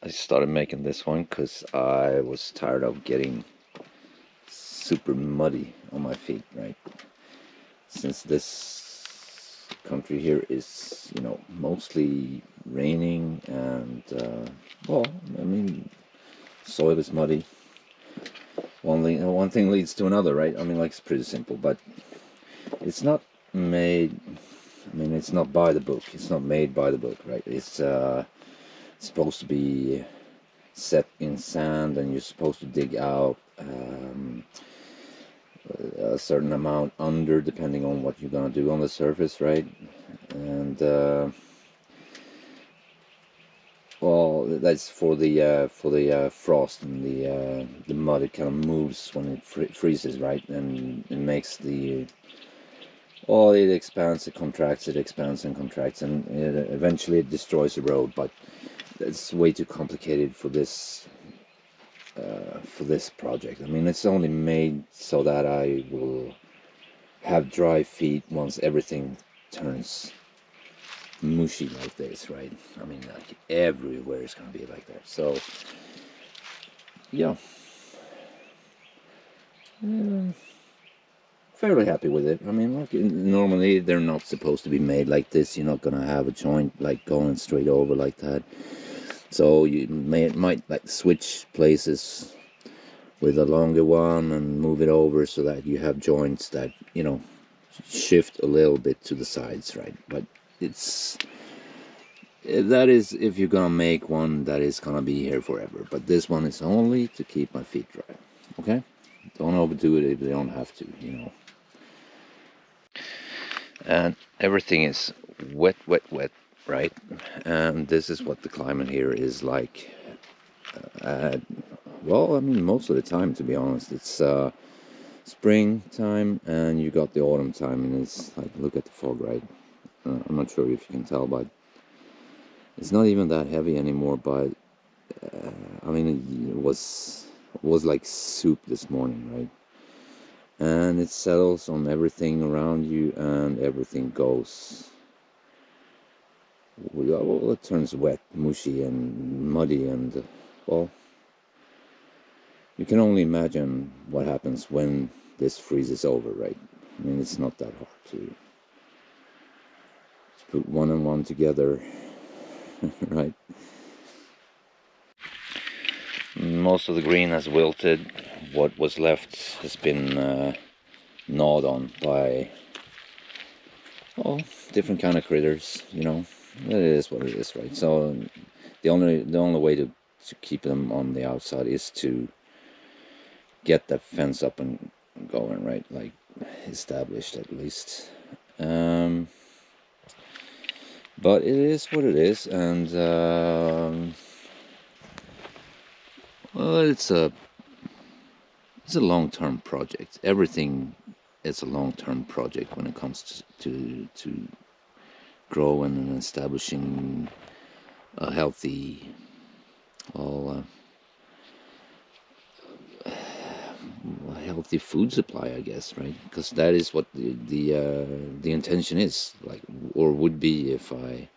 I started making this one because I was tired of getting super muddy on my feet, right? Since this country here is, mostly raining and, well, I mean, soil is muddy. One thing leads to another, right? I mean, like, it's pretty simple, but it's not made, it's not by the book. It's not made by the book, right? It's supposed to be set in sand, and you're supposed to dig out a certain amount under, depending on what you're gonna do on the surface, right? And well, that's for the frost and the mud. It kind of moves when it freezes, right? And it makes it expands, it contracts, it expands and contracts, and eventually it destroys the road. But it's way too complicated for this project. I mean, it's only made so that I will have dry feet once everything turns mushy like this, right? I mean, like, everywhere is gonna be like that. So yeah, fairly happy with it. I mean, look, normally they're not supposed to be made like this. You're not gonna have a joint like going straight over like that. So you might like switch places with a longer one and move it over so that you have joints that, shift a little bit to the sides, right? But that is if you're gonna make one that is gonna be here forever. But this one is only to keep my feet dry. Okay? Don't overdo it if they don't have to, And everything is wet, right? And this is what the climate here is like. Well, I mean, most of the time, to be honest, it's springtime and you got the autumn time, and it's like, look at the fog, right? I'm not sure if you can tell, but it's not even that heavy anymore. But I mean, it was like soup this morning, right? And it settles on everything around you, and everything goes. Well, it turns wet, mushy, and muddy, and well, you can only imagine what happens when this freezes over, right? I mean, it's not that hard to put one and one together, right? Most of the green has wilted. What was left has been gnawed on by, different kind of critters. It is what it is, right? So the only way to keep them on the outside is to get that fence up and going, right? Like, established at least. But it is what it is, and well, it's a long-term project. Everything is a long-term project when it comes to growing and establishing a healthy, healthy food supply, I guess, right? Because that is what the intention is, like, or would be if I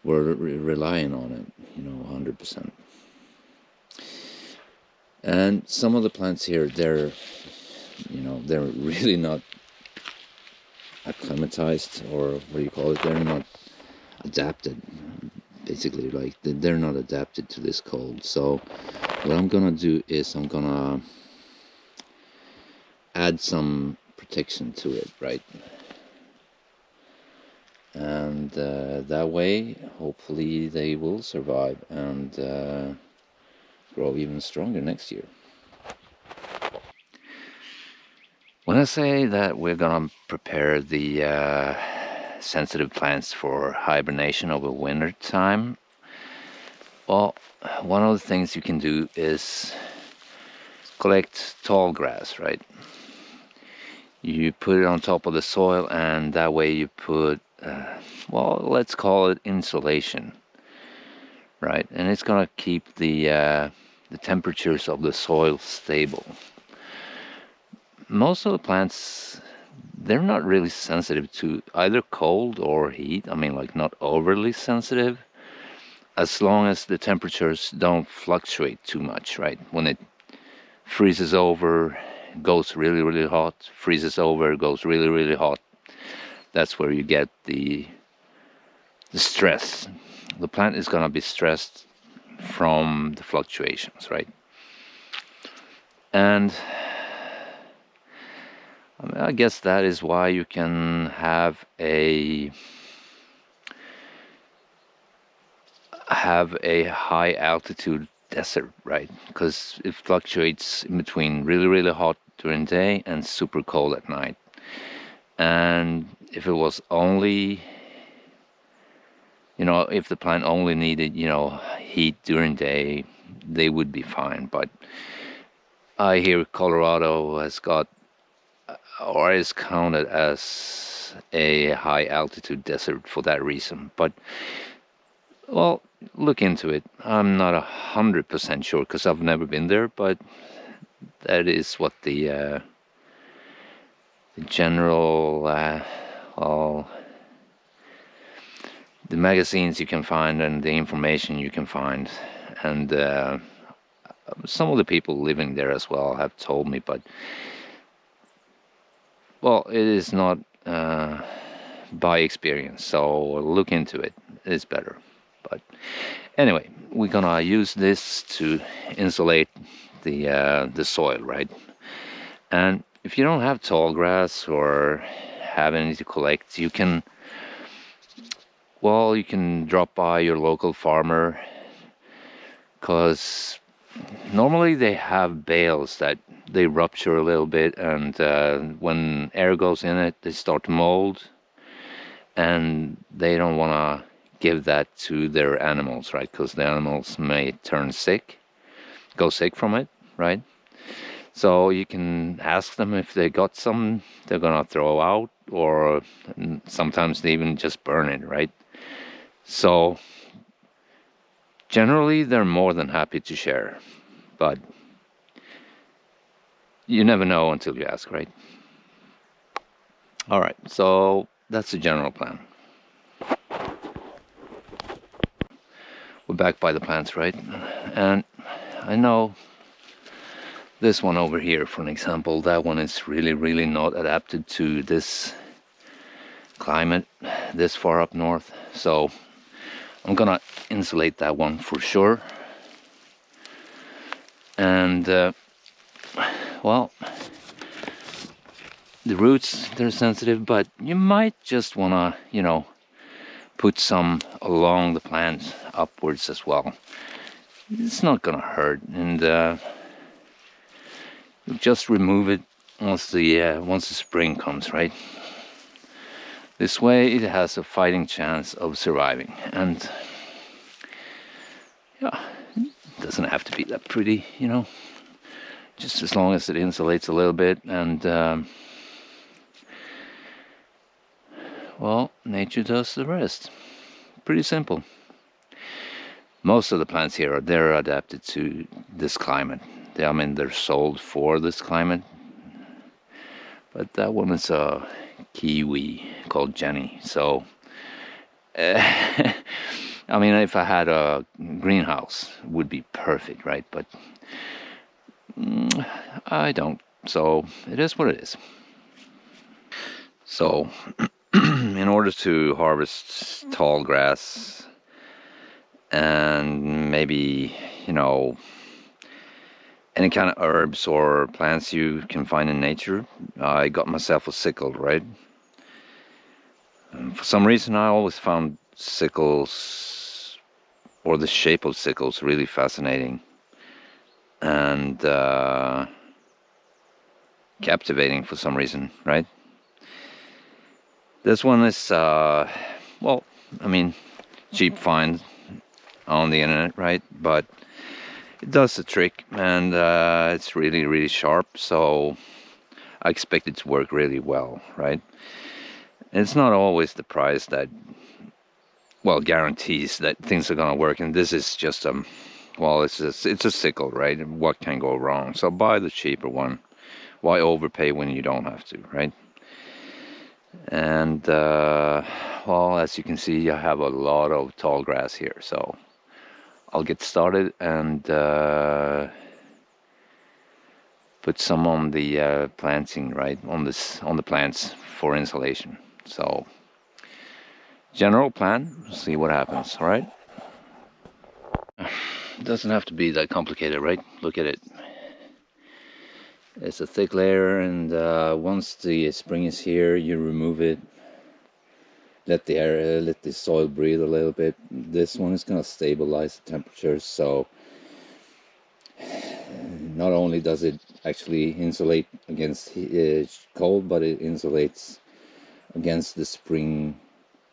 were relying on it, 100%. And some of the plants here, they're really not acclimatized, or what do you call it? They're not adapted, basically. Like, they're not adapted to this cold. So what I'm gonna do is I'm gonna add some protection to it, right? And that way, hopefully, they will survive and grow even stronger next year. When I say that we're gonna prepare the sensitive plants for hibernation over winter time, well, one of the things you can do is collect tall grass, right? You put it on top of the soil, and that way you put, let's call it insulation, right? And it's gonna keep the temperatures of the soil stable. Most of the plants, they're not really sensitive to either cold or heat. I mean, like, not overly sensitive, as long as the temperatures don't fluctuate too much, right? When it freezes over, goes really, really hot, freezes over, goes really, really hot, that's where you get the stress. The plant is going to be stressed from the fluctuations, right? And I guess that is why you can have a high altitude desert, right? Because it fluctuates in between really, really hot during the day and super cold at night. And if it was only, if the plant only needed, heat during the day, they would be fine. But I hear Colorado has got, or is counted as a high altitude desert for that reason. But, well, look into it. I'm not 100% sure because I've never been there, but that is what the general, well, the magazines you can find and the information you can find, and some of the people living there as well have told me, but, well, it is not by experience, so look into it. It's better. But anyway, we're gonna use this to insulate the soil, right? And if you don't have tall grass or have any to collect, you can drop by your local farmer, because normally they have bales that they rupture a little bit, and when air goes in it, they start to mold, and they don't want to give that to their animals, right? Because the animals may go sick from it, right? So you can ask them if they got some they're gonna throw out, or sometimes they even just burn it, right? So generally they're more than happy to share, but you never know until you ask, right? All right, so that's the general plan. We're back by the plants, right? And I know this one over here, for an example, that one is really, really not adapted to this climate this far up north. So I'm gonna insulate that one for sure. And well, the roots, they're sensitive, but you might just wanna, put some along the plant upwards as well. It's not gonna hurt, and just remove it once the spring comes, right? This way it has a fighting chance of surviving, and yeah, it doesn't have to be that pretty, just as long as it insulates a little bit, and well, nature does the rest. Pretty simple. Most of the plants here, they're adapted to this climate. They're sold for this climate. But that one is a kiwi called Jenny. So, if I had a greenhouse, it would be perfect, right? But I don't. So it is what it is. So, in order to harvest tall grass and maybe, any kind of herbs or plants you can find in nature, I got myself a sickle, right? And for some reason, I always found sickles, or the shape of sickles, really fascinating and captivating for some reason, right? This one is, cheap find on the internet, right? But it does the trick, and it's really, really sharp, so I expect it to work really well, right? And it's not always the price that, guarantees that things are gonna work, and this is just it's a sickle, right? What can go wrong? So buy the cheaper one. Why overpay when you don't have to, right? And as you can see, I have a lot of tall grass here, so I'll get started and put some on the planting, right, on the plants for insulation. So general plan, see what happens. All right. It doesn't have to be that complicated, right? Look at it. It's a thick layer, and once the spring is here, you remove it. Let the air, let the soil breathe a little bit. This one is gonna stabilize the temperature, so not only does it actually insulate against cold, but it insulates against the spring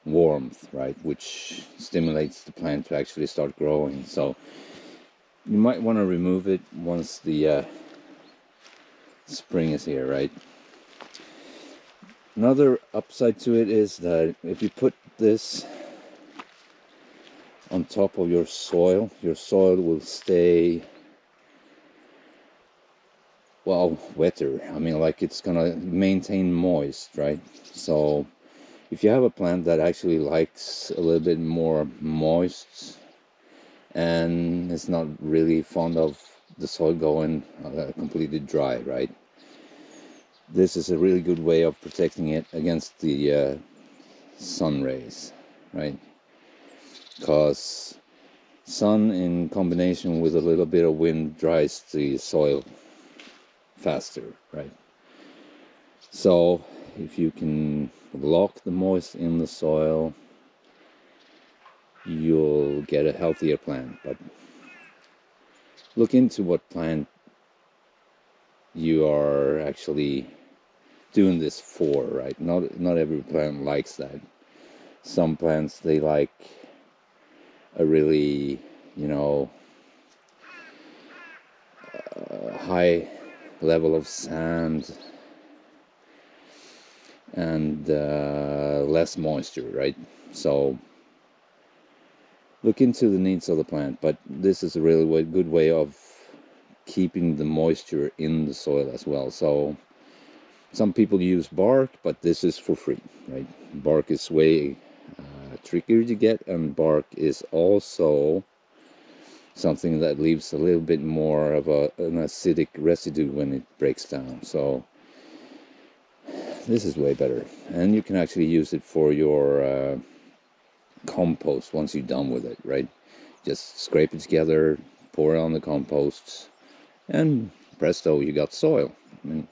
warmth, right, which stimulates the plant to actually start growing. So you might want to remove it once the spring is here, right? Another upside to it is that if you put this on top of your soil will stay, well, wetter. I mean, like, it's gonna maintain moist, right? So if you have a plant that actually likes a little bit more moist and is not really fond of the soil going completely dry, right? This is a really good way of protecting it against the sun rays, right? Because sun in combination with a little bit of wind dries the soil faster, right? So if you can lock the moisture in the soil, you'll get a healthier plant. But look into what plant you are actually doing this for, right? Not every plant likes that. Some plants, they like a really, high level of sand and less moisture, right? So look into the needs of the plant, but this is a really good way of keeping the moisture in the soil as well. So some people use bark, but this is for free, right? Bark is way trickier to get, and bark is also something that leaves a little bit more of an acidic residue when it breaks down. So this is way better, and you can actually use it for your compost once you're done with it, right? Just scrape it together, pour it on the compost, and presto, you got soil. I mean,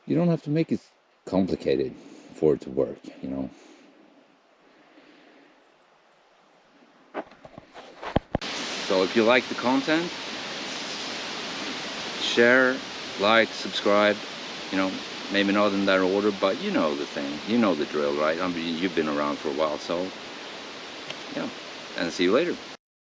you don't have to make it complicated for it to work, So if you like the content, share, like, subscribe, maybe not in that order, but you know the thing, you know the drill, right? I mean, you've been around for a while, so yeah, and see you later.